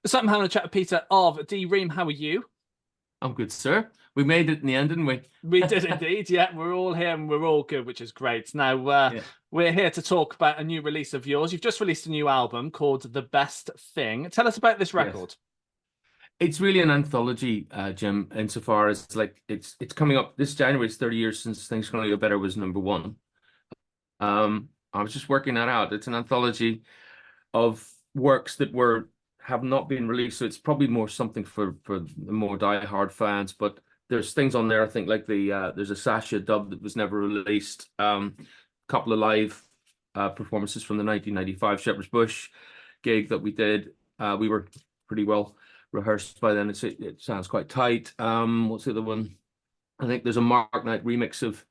So I'm having a chat with Peter of Ream. How are you? I'm good, sir. We made it in the end, didn't we? We did indeed. Yeah, we're all here and we're all good, which is great. Now, Yeah. we're here to talk about a new release of yours. You've just released a new album called The Best Thing. Tell us about this Yes. record. It's really an anthology, Jim, insofar as like it's coming up this January. It's 30 years since Things Gonna Get Better was number one. I was just working that out. It's an anthology of works that were have not been released, so it's probably more something for the more die-hard fans. But there's things on there, I think, like there's a Sasha dub that was never released. A couple of live performances from the 1995 Shepherd's Bush gig that we did. We were pretty well rehearsed by then. It sounds quite tight. What's the other one? I think there's a Mark Knight remix of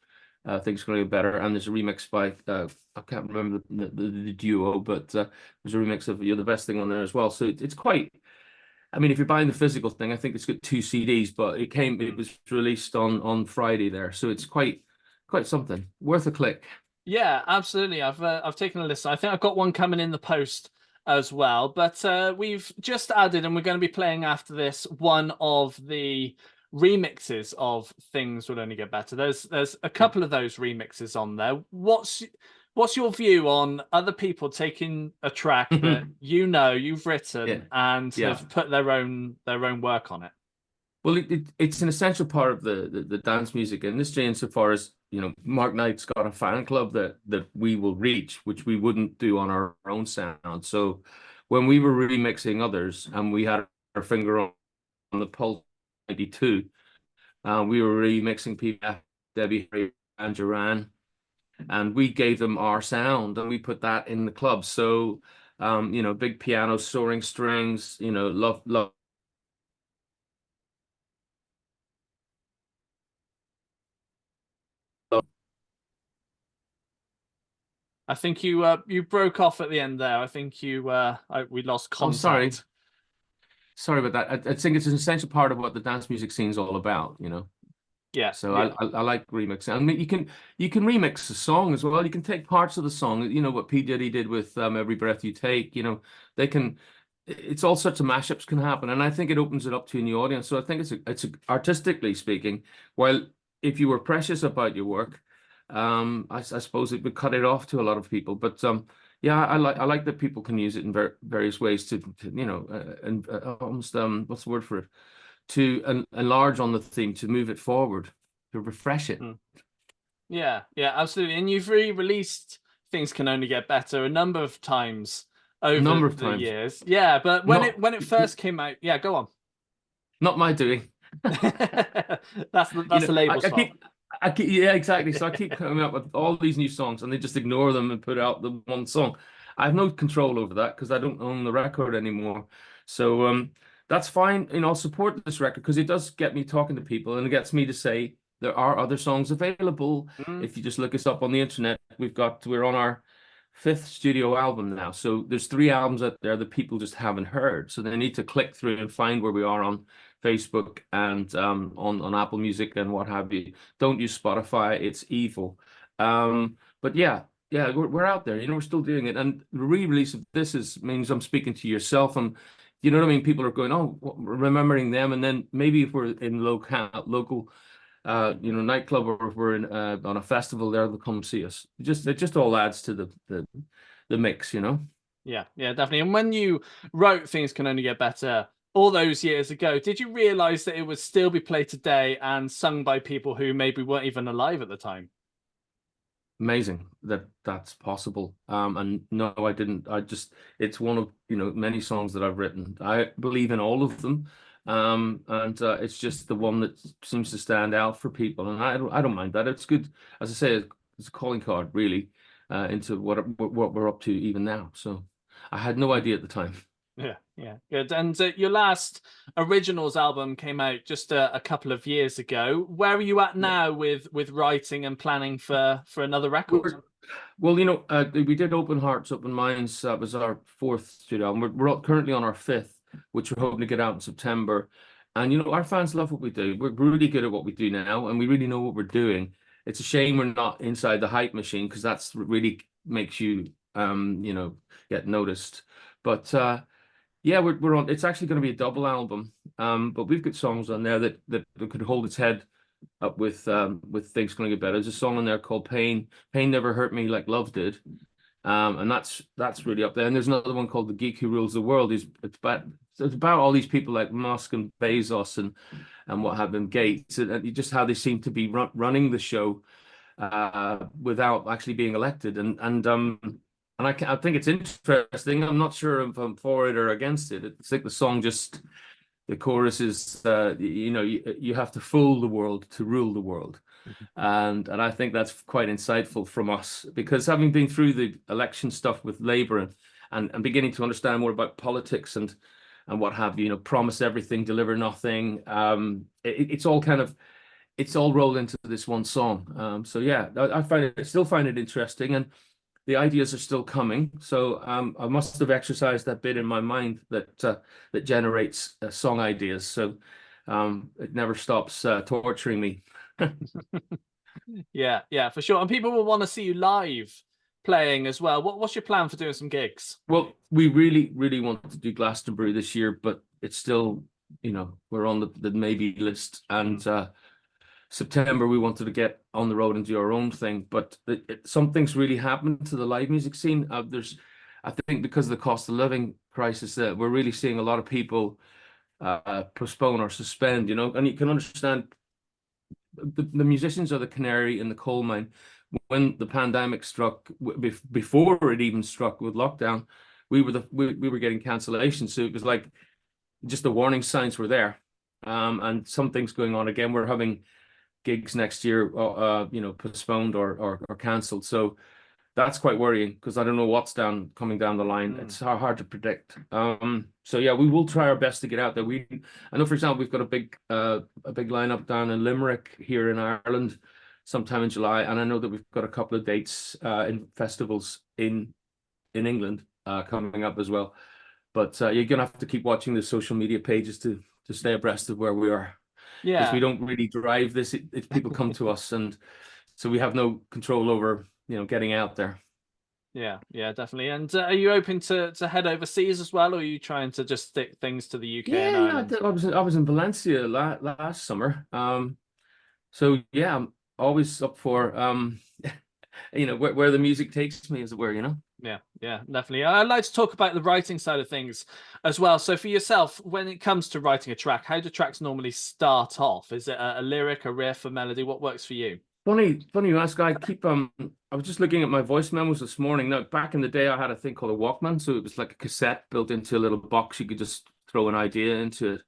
Things Gonna Get Better, and there's a remix by I can't remember the duo, but there's a remix of You're the Best Thing on there as well. So it's quite. I mean, if you're buying the physical thing, I think it's got two CDs, but it Mm. was released on Friday there, so it's quite something worth a click. Yeah, absolutely. I've taken a listen. I think I've got one coming in the post as well. But we've just added, and we're going to be playing after this one of the remixes of Things Will Only Get Better. There's a Yeah. couple of those remixes on there. What's your view on other people taking a track that you've Yeah. written and Yeah. have put their own work on it? Well, it's an essential part of the dance music industry insofar as, Mark Knight's got a fan club that we will reach, which we wouldn't do on our own sound. So when we were remixing others and we had our finger on the pulse 92, we were remixing people, Debbie Harry and Duran, and we gave them our sound and we put that in the club. So, big piano, soaring strings, love, love. I think you broke off at the end there. I think we lost Oh, sorry. contact. Sorry about that. I think it's an essential part of what the dance music scene is all about. Yeah, So I, yeah. I I like remixing. I mean, you can remix a song as well. You can take parts of the song. You know what P. Diddy did with Every Breath You Take. They can. It's all sorts of mashups can happen, and I think it opens it up to a new audience. So I think artistically speaking, while if you were precious about your work, I suppose it would cut it off to a lot of people. But yeah, I like that people can use it in various ways and almost what's the word for it? To enlarge on the theme, to move it forward, to refresh it Mm. Yeah, yeah, absolutely. And you've re-released Things Can Only Get Better a number of times a over number of the times. years. Yeah, but when it Not when it first came out, yeah, go on. not my doing. That's the You that's know, the I, label's I fault. keep yeah, exactly. So I keep coming up with all these new songs and they just ignore them and put out the one song. I have no control over that because I don't own the record anymore. So that's fine. I'll support this record because it does get me talking to people and it gets me to say there are other songs available. Mm. If you just look us up on the internet, we're on our fifth studio album now. So there's three albums out there that people just haven't heard. So they need to click through and find where we are on Facebook and on Apple Music and what have you. Don't use Spotify; it's evil. But yeah, yeah, we're out there. We're still doing it. And the re-release of this means I'm speaking to yourself, and you know what I mean. People are going, oh, remembering them, and then maybe if we're in local, nightclub, or if we're on a festival there, they'll come see us. It just all adds to the mix. Yeah, yeah, definitely. And when you wrote Things Can Only Get Better all those years ago, did you realize that it would still be played today and sung by people who maybe weren't even alive at the time? Amazing that that's possible. And no, I didn't. It's one of, many songs that I've written. I believe in all of them. And it's just the one that seems to stand out for people. And I don't mind that. It's good. As I say, it's a calling card really, into what we're up to even now. So I had no idea at the time. Yeah, yeah, good. And your last originals album came out just a couple of years ago. Where are you at Yeah. now with writing and planning for another record? Well, we did Open Hearts, Open Minds. That was our fourth studio album. We're currently on our fifth, which we're hoping to get out in September. And our fans love what we do. We're really good at what we do now, and we really know what we're doing. It's a shame we're not inside the hype machine because that's what really makes you, get noticed. But Yeah, we're on. It's actually going to be a double album, but we've got songs on there that could hold its head up with things going to get better. There's a song on there called "Pain." Pain never hurt me like love did, and that's really up there. And there's another one called "The Geek Who Rules the World." It's about all these people like Musk and Bezos and what have been Gates, and just how they seem to be running the show without actually being elected. I think it's interesting. I'm not sure if I'm for it or against it. It's like the song just the chorus is you have to fool the world to rule the world. And I think that's quite insightful from us because having been through the election stuff with Labour and beginning to understand more about politics and what have you, promise everything, deliver nothing. It's all kind of it's all rolled into this one song. So yeah, I still find it interesting, and the ideas are still coming. So I must have exercised that bit in my mind that generates song ideas. So it never stops torturing me. Yeah, yeah, for sure. And people will want to see you live playing as well. What's your plan for doing some gigs? Well, we really, really want to do Glastonbury this year, but it's still, we're on the maybe list. And September, we wanted to get on the road and do our own thing. But something's really happened to the live music scene. I think because of the cost of living crisis, that we're really seeing a lot of people postpone or suspend, and you can understand the musicians are the canary in the coal mine. When the pandemic struck, before it even struck with lockdown, we were getting cancellations. So it was like just the warning signs were there. And something's going on again. We're having gigs next year, postponed or cancelled. So that's quite worrying because I don't know what's coming down the line. It's hard to predict. So yeah, we will try our best to get out there. I know, for example, we've got a big lineup down in Limerick here in Ireland sometime in July, and I know that we've got a couple of dates in festivals in England coming up as well. But you're gonna have to keep watching the social media pages to stay abreast of where we are, because we Yeah. don't really drive this. It's people come to us, and so we have no control over getting out there. Yeah, yeah, definitely. And are you open to head overseas as well, or are you trying to just stick things to the UK and Yeah, no, Ireland? I was in Valencia last summer. So yeah, I'm always up for where the music takes me, as it were. Yeah, yeah, definitely. I'd like to talk about the writing side of things as well. So for yourself, when it comes to writing a track, how do tracks normally start off? Is it a lyric, a riff, a melody? What works for you? Funny you ask. I was just looking at my voice memos this morning. Now, back in the day, I had a thing called a Walkman, so it was like a cassette built into a little box. You could just throw an idea into it.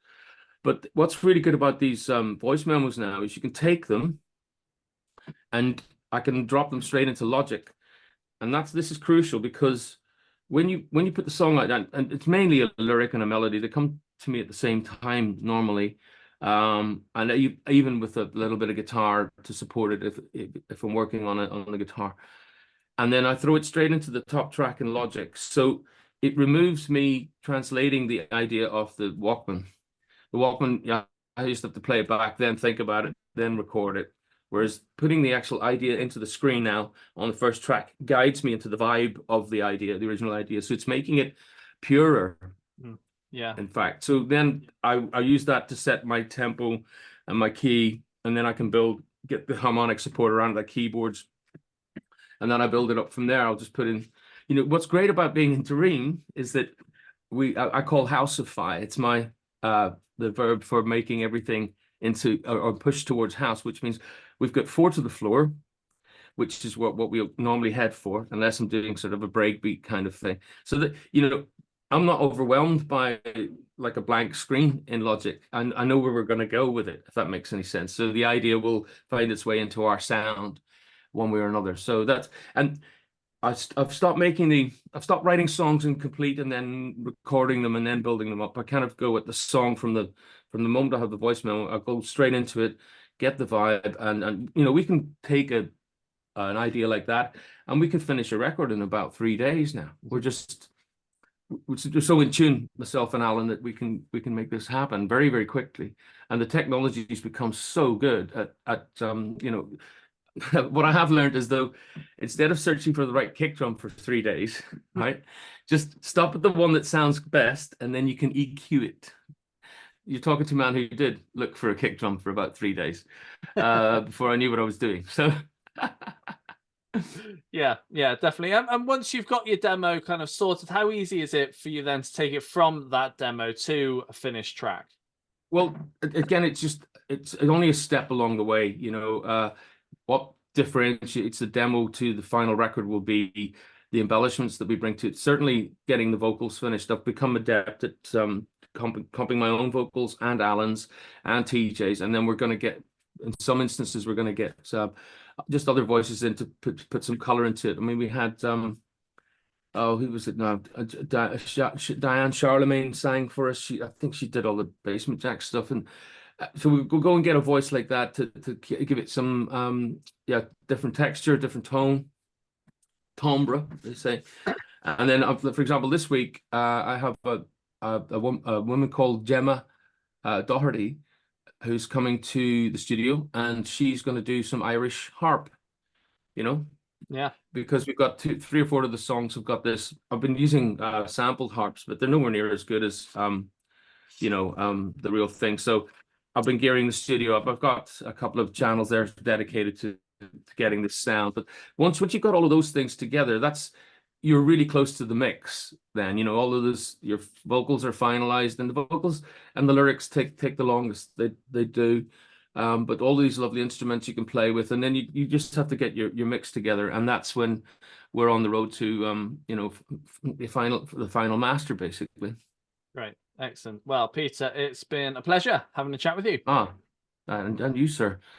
But what's really good about these voice memos now is you can take them and I can drop them straight into Logic. And this is crucial because when you put the song like that, and it's mainly a lyric and a melody, they come to me at the same time normally. And even with a little bit of guitar to support it if I'm working on the guitar. And then I throw it straight into the top track in Logic. So it removes me translating the idea of the Walkman. The Walkman, yeah, I used to have to play it back, then think about it, then record it. Whereas putting the actual idea into the screen now on the first track guides me into the vibe of the idea, the original idea. So it's making it purer, Yeah. in fact. So then I use that to set my tempo and my key, and then I can get the harmonic support around the keyboards. And then I build it up from there. I'll just put in, what's great about being in Ream is that I call housify. It's my the verb for making everything into or push towards house, which means we've got 4 to the floor, which is what we normally head for, unless I'm doing sort of a breakbeat kind of thing. So that I'm not overwhelmed by like a blank screen in Logic. And I know where we're going to go with it, if that makes any sense. So the idea will find its way into our sound one way or another. So I've stopped writing songs in complete and then recording them and then building them up. I kind of go with the song from the moment I have the voice memo. I'll go straight into it, get the vibe, and we can take an idea like that and we can finish a record in about 3 days now. We're so in tune, myself and Alan, that we can make this happen very, very quickly. And the technology's become so good at what I have learned is, though, instead of searching for the right kick drum for 3 days, right, Just stop at the one that sounds best, and then you can EQ it. You're talking to a man who did look for a kick drum for about 3 days before I knew what I was doing. So Yeah, yeah, definitely. And once you've got your demo kind of sorted, how easy is it for you then to take it from that demo to a finished track? well, again, it's only a step along the way. What differentiates the demo to the final record will be the embellishments that we bring to it. Certainly, getting the vocals finished. I've become adept at comping my own vocals and Alan's and TJ's, and then we're going to get, in some instances, we're going to get just other voices in to put some color into it. I mean, we had oh, who was it now? Diane Charlemagne sang for us. I think she did all the basement jack stuff, and so we'll go and get a voice like that to give it some yeah, different texture, different tone, timbre, they say. And then, for example, this week I have a woman called Gemma Doherty who's coming to the studio, and she's going to do some Irish harp. You know, Yeah, because we've got three or four of the songs have got this. I've been using sampled harps, but they're nowhere near as good as the real thing. So I've been gearing the studio up. I've got a couple of channels there dedicated to getting this sound. But once you've got all of those things together, you're really close to the mix. Then all of this, your vocals are finalized, and the vocals and the lyrics take the longest. They do. But all these lovely instruments you can play with, and then you just have to get your mix together, and that's when we're on the road to the final master, basically. great. Excellent. Well, Peter, it's been a pleasure having a chat with you. And you, sir.